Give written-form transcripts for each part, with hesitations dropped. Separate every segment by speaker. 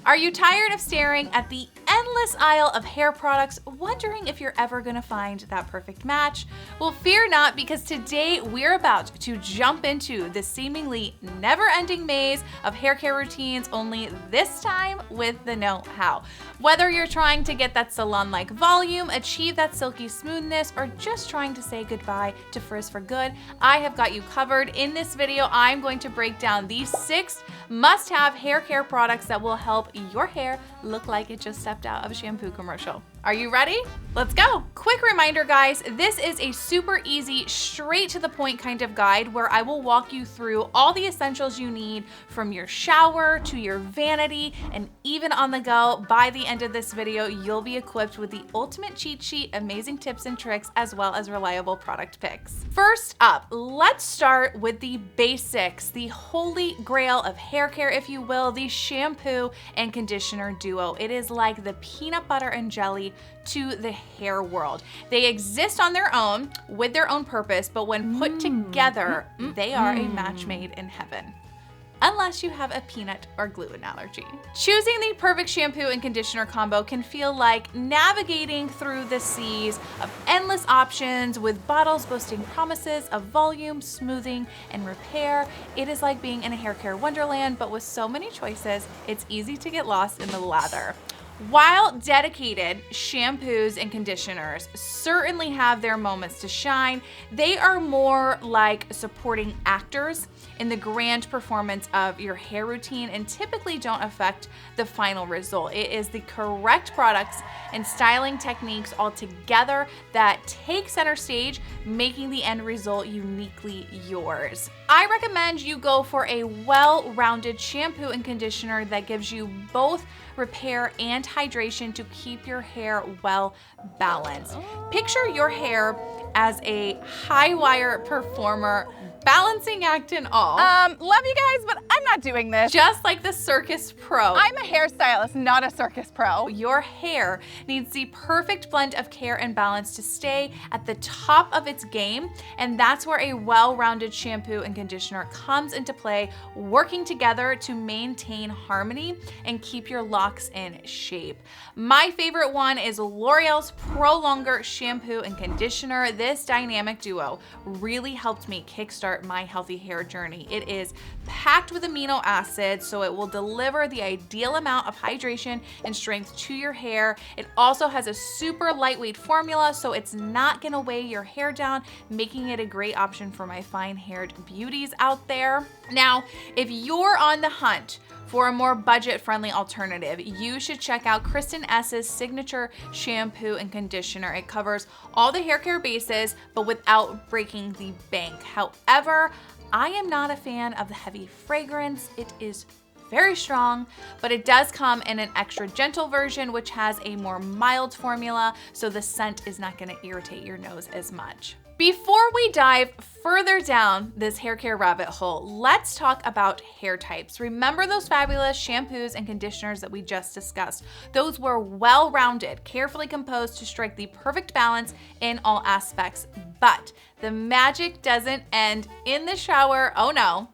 Speaker 1: Are you tired of staring at the endless aisle of hair products, wondering if you're ever gonna find that perfect match? Well, fear not, because today we're about to jump into the seemingly never-ending maze of hair care routines, only this time with the know-how. Whether you're trying to get that salon-like volume, achieve that silky smoothness, or just trying to say goodbye to frizz for good, I have got you covered. In this video, I'm going to break down these 6 must-have hair care products that will help your hair look like it just stepped out of a shampoo commercial. Are you ready? Let's go. Quick reminder, guys, this is a super easy, straight to the point kind of guide where I will walk you through all the essentials you need from your shower to your vanity and even on the go. By the end of this video, you'll be equipped with the ultimate cheat sheet, amazing tips and tricks, as well as reliable product picks. First up, let's start with the basics, the holy grail of hair care, if you will, the shampoo and conditioner duo. It is like the peanut butter and jelly to the hair world. They exist on their own with their own purpose, but when put together, they are a match made in heaven. Unless you have a peanut or gluten allergy. Choosing the perfect shampoo and conditioner combo can feel like navigating through the seas of endless options with bottles boasting promises of volume, smoothing, and repair. It is like being in a hair care wonderland, but with so many choices, it's easy to get lost in the lather. While dedicated shampoos and conditioners certainly have their moments to shine, they are more like supporting actors in the grand performance of your hair routine and typically don't affect the final result. It is the correct products and styling techniques all together that take center stage, making the end result uniquely yours. I recommend you go for a well-rounded shampoo and conditioner that gives you both repair and hydration to keep your hair well balanced. Picture your hair as a high wire performer, balancing act and all.
Speaker 2: Love you guys, but I'm not doing this.
Speaker 1: Just like the circus pro.
Speaker 2: I'm a hairstylist, not a circus pro.
Speaker 1: Your hair needs the perfect blend of care and balance to stay at the top of its game, and that's where a well-rounded shampoo and conditioner comes into play, working together to maintain harmony and keep your locks in shape. My favorite one is L'Oreal's Pro Longer shampoo and conditioner. This dynamic duo really helped me kickstart my healthy hair journey. It is packed with amino acids, so it will deliver the ideal amount of hydration and strength to your hair. It also has a super lightweight formula, so it's not gonna weigh your hair down, making it a great option for my fine-haired beauties out there. Now, if you're on the hunt for a more budget-friendly alternative, you should check out Kristen S's signature shampoo and conditioner. It covers all the hair care bases, but without breaking the bank. However, I am not a fan of the heavy fragrance. It is very strong, but it does come in an extra gentle version, which has a more mild formula, so the scent is not gonna irritate your nose as much. Before we dive further down this hair care rabbit hole, let's talk about hair types. Remember those fabulous shampoos and conditioners that we just discussed? Those were well-rounded, carefully composed to strike the perfect balance in all aspects. But the magic doesn't end in the shower, oh no.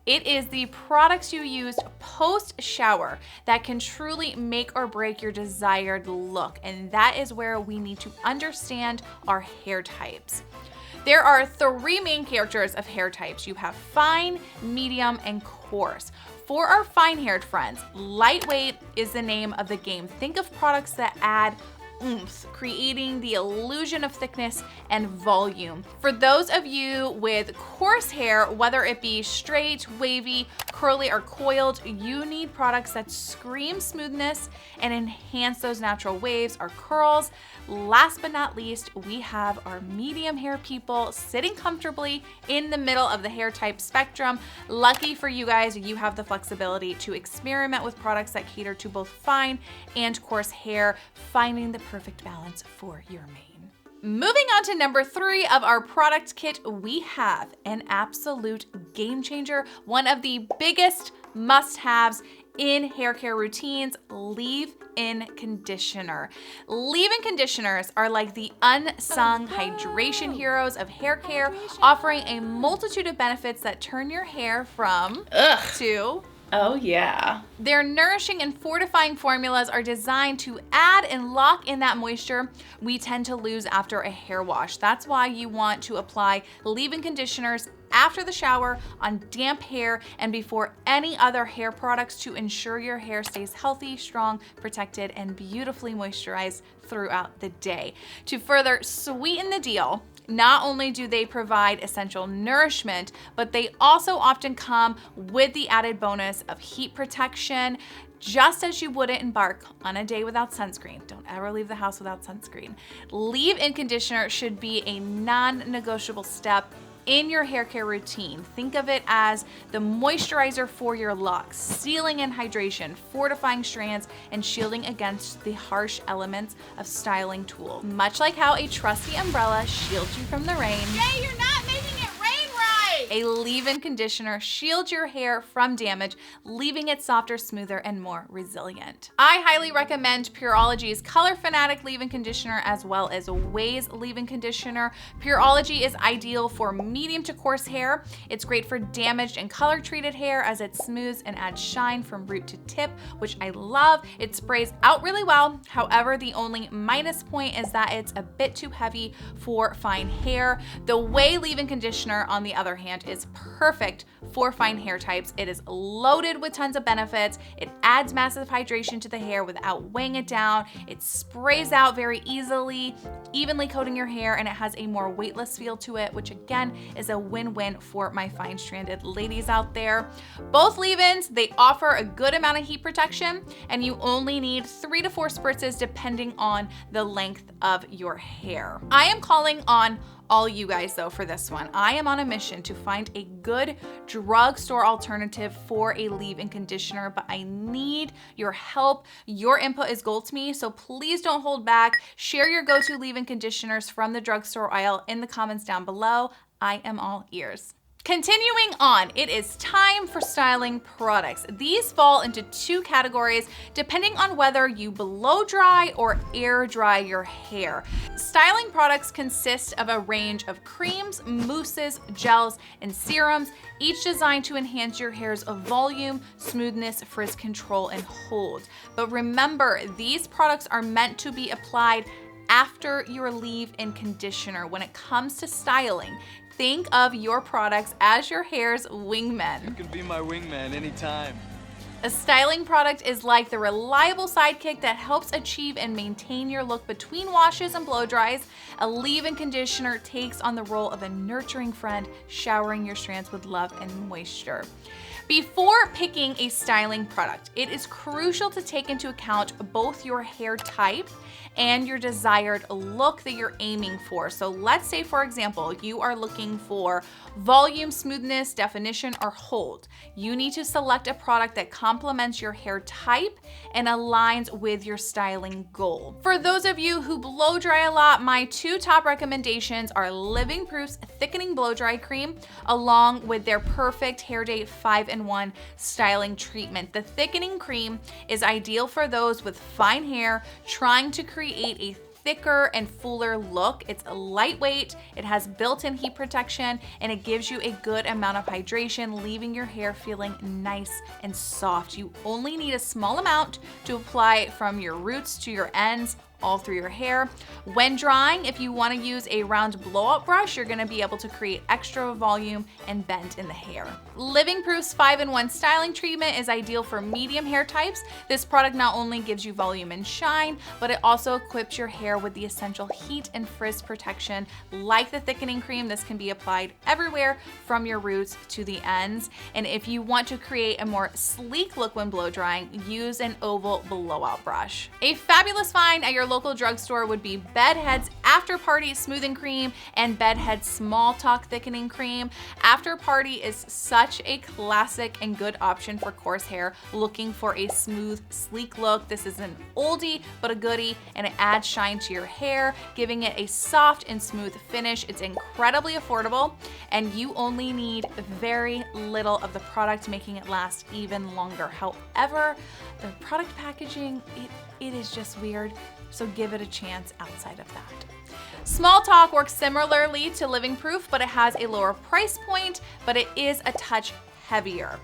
Speaker 1: It is the products you use post-shower that can truly make or break your desired look, and that is where we need to understand our hair types. There are 3 main characters of hair types. You have fine, medium, and coarse. For our fine-haired friends, lightweight is the name of the game. Think of products that add oomph, creating the illusion of thickness and volume. For those of you with coarse hair, whether it be straight, wavy, curly, or coiled, you need products that scream smoothness and enhance those natural waves or curls. Last but not least, we have our medium hair people sitting comfortably in the middle of the hair type spectrum. Lucky for you guys, you have the flexibility to experiment with products that cater to both fine and coarse hair, finding the perfect balance for your mane. Moving on to number 3 of our product kit, we have an absolute game changer, one of the biggest must-haves in hair care routines, leave-in conditioner. Leave-in conditioners are like the unsung hydration heroes of hair care, offering a multitude of benefits that turn your hair from ugh to
Speaker 3: Oh yeah.
Speaker 1: Their nourishing and fortifying formulas are designed to add and lock in that moisture we tend to lose after a hair wash. That's why you want to apply leave-in conditioners after the shower on damp hair and before any other hair products to ensure your hair stays healthy, strong, protected, and beautifully moisturized throughout the day. To further sweeten the deal, not only do they provide essential nourishment, but they also often come with the added bonus of heat protection, just as you wouldn't embark on a day without sunscreen. Don't ever leave the house without sunscreen. Leave-in conditioner should be a non-negotiable step in your hair care routine. Think of it as the moisturizer for your locks, sealing and hydration, fortifying strands, and shielding against the harsh elements of styling tool. Much like how a trusty umbrella shields you from the rain,
Speaker 2: Jay, you're not making it rain right!
Speaker 1: a leave-in conditioner shields your hair from damage, leaving it softer, smoother, and more resilient. I highly recommend Pureology's Color Fanatic leave-in conditioner as well as Ways leave-in conditioner. Pureology is ideal for medium to coarse hair. It's great for damaged and color treated hair as it smooths and adds shine from root to tip, which I love. It sprays out really well. However, the only minus point is that it's a bit too heavy for fine hair. The Way leave-in conditioner, on the other hand, is perfect for fine hair types. It is loaded with tons of benefits. It adds massive hydration to the hair without weighing it down. It sprays out very easily, evenly coating your hair, and it has a more weightless feel to it, which again is a win-win for my fine stranded ladies out there. Both leave-ins, they offer a good amount of heat protection, and you only need 3 to 4 spritzes depending on the length of your hair. I am calling on all you guys though for this one. I am on a mission to find a good drugstore alternative for a leave-in conditioner, but I need your help. Your input is gold to me, so please don't hold back. Share your go-to leave-in conditioners from the drugstore aisle in the comments down below. I am all ears. Continuing on, it is time for styling products. These fall into 2 categories depending on whether you blow dry or air dry your hair. Styling products consist of a range of creams, mousses, gels, and serums, each designed to enhance your hair's volume, smoothness, frizz control, and hold. But remember, these products are meant to be applied after your leave-in conditioner. When it comes to styling, think of your products as your hair's wingmen.
Speaker 4: You can be my wingman anytime.
Speaker 1: A styling product is like the reliable sidekick that helps achieve and maintain your look between washes and blow dries. A leave-in conditioner takes on the role of a nurturing friend, showering your strands with love and moisture. Before picking a styling product, it is crucial to take into account both your hair type and your desired look that you're aiming for. So let's say, for example, you are looking for volume, smoothness, definition, or hold. You need to select a product that complements your hair type and aligns with your styling goal. For those of you who blow dry a lot, my 2 top recommendations are Living Proof's Thickening Blow Dry Cream, along with their Perfect Hair Day 5-in-1 styling treatment. The thickening cream is ideal for those with fine hair trying to create a thicker and fuller look. It's lightweight, it has built-in heat protection, and it gives you a good amount of hydration, leaving your hair feeling nice and soft. You only need a small amount to apply from your roots to your ends, all through your hair. When drying, if you want to use a round blowout brush, you're going to be able to create extra volume and bend in the hair. Living Proof's 5-in-1 styling treatment is ideal for medium hair types. This product not only gives you volume and shine, but it also equips your hair with the essential heat and frizz protection. Like the thickening cream, this can be applied everywhere from your roots to the ends. And if you want to create a more sleek look when blow drying, use an oval blowout brush. A fabulous find at your local drugstore would be Bedhead's After Party Smoothing Cream and Bedhead's Small Talk Thickening Cream. After Party is such a classic and good option for coarse hair looking for a smooth, sleek look. This is an oldie but a goodie, and it adds shine to your hair, giving it a soft and smooth finish. It's incredibly affordable, and you only need very little of the product, making it last even longer. However, the product packaging, it is just weird. So give it a chance outside of that. Small Talk works similarly to Living Proof, but it has a lower price point, but it is a touch heavier.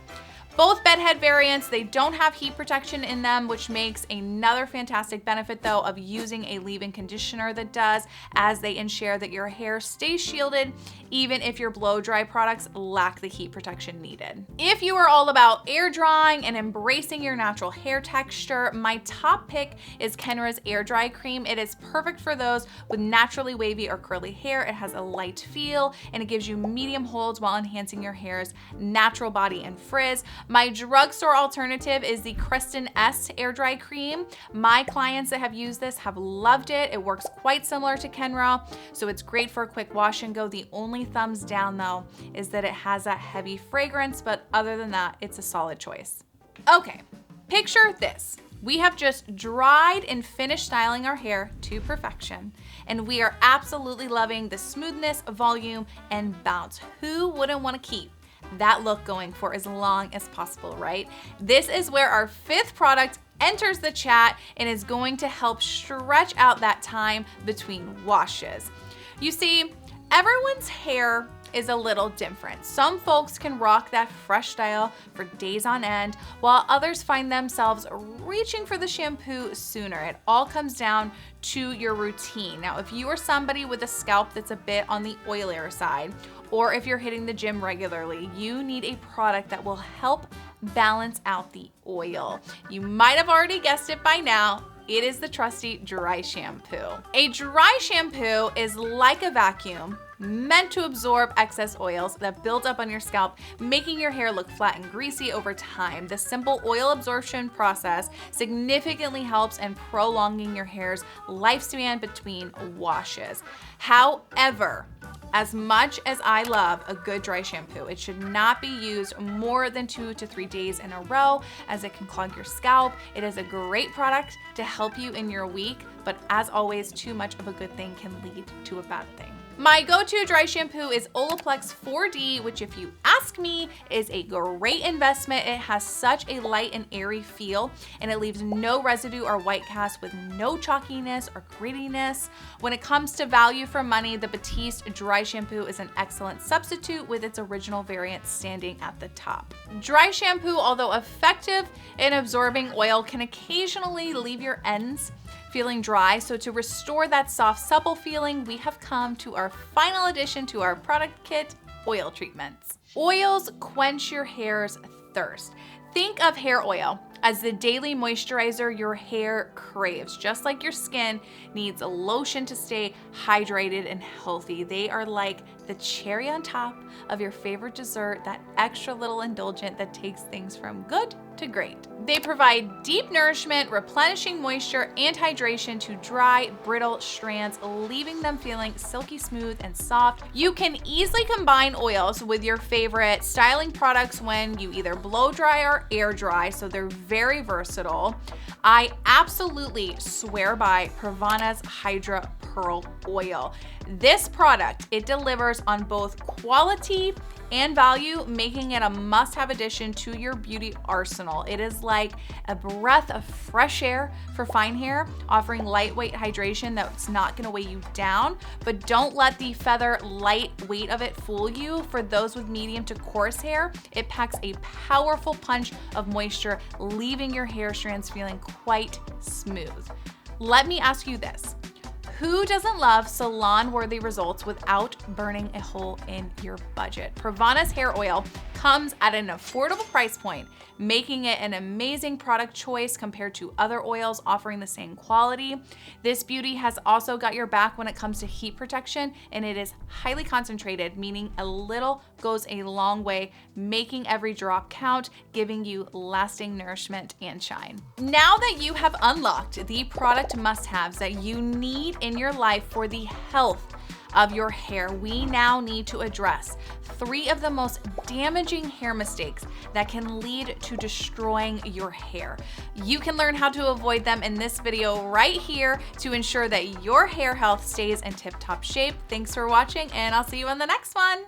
Speaker 1: Both bedhead variants, they don't have heat protection in them, which makes another fantastic benefit though of using a leave-in conditioner that does, as they ensure that your hair stays shielded even if your blow dry products lack the heat protection needed. If you are all about air drying and embracing your natural hair texture, my top pick is Kenra's Air Dry Cream. It is perfect for those with naturally wavy or curly hair. It has a light feel and it gives you medium holds while enhancing your hair's natural body and frizz. My drugstore alternative is the Kristen S Air Dry Cream. My clients that have used this have loved it. It works quite similar to Kenra, so it's great for a quick wash and go. The only thumbs down though is that it has that heavy fragrance, but other than that, it's a solid choice. Okay, picture this. We have just dried and finished styling our hair to perfection, and we are absolutely loving the smoothness, volume, and bounce. Who wouldn't want to keep that look going for as long as possible, right? This is where our fifth product enters the chat and is going to help stretch out that time between washes. You see, everyone's hair is a little different. Some folks can rock that fresh style for days on end, while others find themselves reaching for the shampoo sooner. It all comes down to your routine. Now, if you are somebody with a scalp that's a bit on the oilier side, or if you're hitting the gym regularly, you need a product that will help balance out the oil. You might have already guessed it by now. It is the trusty dry shampoo. A dry shampoo is like a vacuum meant to absorb excess oils that build up on your scalp, making your hair look flat and greasy over time. The simple oil absorption process significantly helps in prolonging your hair's lifespan between washes. However, as much as I love a good dry shampoo, it should not be used more than 2 to 3 days in a row, as it can clog your scalp. It is a great product to help you in your week, but as always, too much of a good thing can lead to a bad thing. My go-to dry shampoo is Olaplex 4D, which if you ask me, is a great investment. It has such a light and airy feel, and it leaves no residue or white cast with no chalkiness or grittiness. When it comes to value for money, the Batiste dry shampoo is an excellent substitute, with its original variant standing at the top. Dry shampoo, although effective in absorbing oil, can occasionally leave your ends feeling dry. So to restore that soft, supple feeling, we have come to our final addition to our product kit, oil treatments. Oils quench your hair's thirst. Think of hair oil as the daily moisturizer your hair craves. Just like your skin needs a lotion to stay hydrated and healthy, they are like the cherry on top of your favorite dessert, that extra little indulgent that takes things from good to great. They provide deep nourishment, replenishing moisture and hydration to dry, brittle strands, leaving them feeling silky smooth and soft. You can easily combine oils with your favorite styling products when you either blow dry or air dry, so they're very versatile. I absolutely swear by Pravana's Hydra Pearl Oil. This product, it delivers on both quality and value, making it a must-have addition to your beauty arsenal. It is like a breath of fresh air for fine hair, offering lightweight hydration that's not gonna weigh you down, but don't let the feather light weight of it fool you. For those with medium to coarse hair, it packs a powerful punch of moisture, leaving your hair strands feeling quite smooth. Let me ask you this. Who doesn't love salon-worthy results without burning a hole in your budget? Pravana's hair oil comes at an affordable price point, making it an amazing product choice compared to other oils offering the same quality. This beauty has also got your back when it comes to heat protection, and it is highly concentrated, meaning a little goes a long way, making every drop count, giving you lasting nourishment and shine. Now that you have unlocked the product must-haves that you need in your life for the health of your hair, we now need to address 3 of the most damaging hair mistakes that can lead to destroying your hair. You can learn how to avoid them in this video right here to ensure that your hair health stays in tip-top shape. Thanks for watching, and I'll see you in the next one.